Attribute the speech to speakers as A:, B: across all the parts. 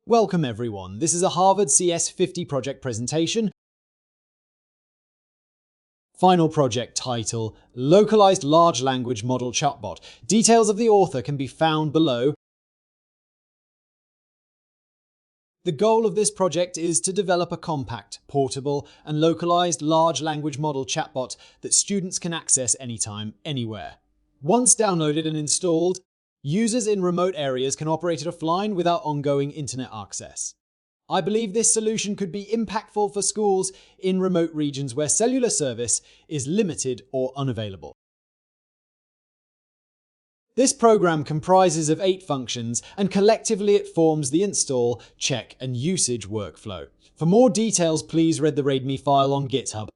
A: Welcome everyone, this is a Harvard CS50 project presentation. Final project title, Localized Large Language Model Chatbot. Details of the author can be found below. The goal of this project is to develop a compact, portable, and localized large language model chatbot that students can access anytime, anywhere. Once downloaded and installed, users in remote areas can operate it offline without ongoing internet access. I believe this solution could be impactful for schools in remote regions where cellular service is limited or unavailable. This program comprises of 8 functions, and collectively it forms the install, check, and usage workflow. For more details, please read the README file on GitHub.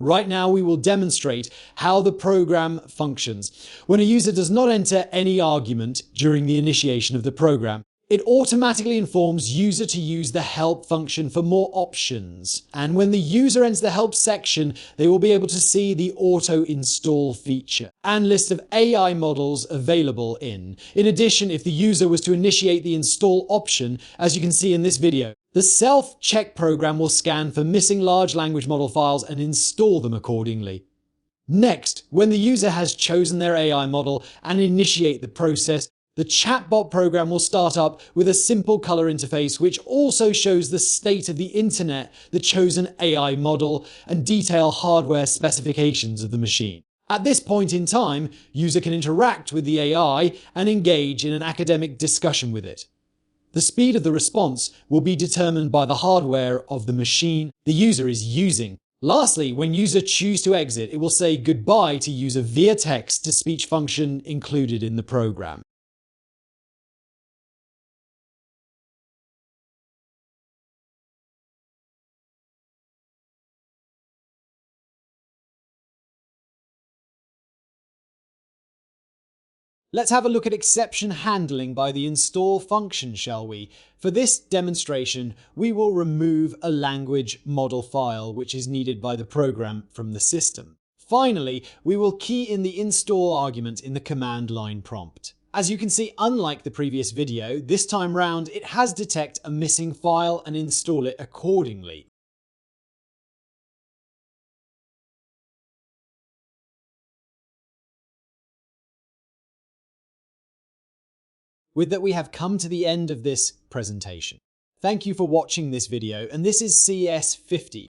A: Right now, we will demonstrate how the program functions. When a user does not enter any argument during the initiation of the program, it automatically informs user to use the help function for more options. And when the user enters the help section, they will be able to see the auto install feature and list of AI models available in. In addition, if the user was to initiate the install option, as you can see in this video, the self-check program will scan for missing large language model files and install them accordingly. Next, when the user has chosen their AI model and initiate the process, the chatbot program will start up with a simple color interface which also shows the state of the internet, the chosen AI model, and detail hardware specifications of the machine. At this point in time, user can interact with the AI and engage in an academic discussion with it. The speed of the response will be determined by the hardware of the machine the user is using. Lastly, when user chooses to exit, it will say goodbye to user via text-to-speech function included in the program. Let's have a look at exception handling by the install function, shall we? For this demonstration, we will remove a language model file which is needed by the program from the system. Finally, we will key in the install argument in the command line prompt. As you can see, unlike the previous video, this time round it has detected a missing file and install it accordingly. With that, we have come to the end of this presentation. Thank you for watching this video, and this is CS50.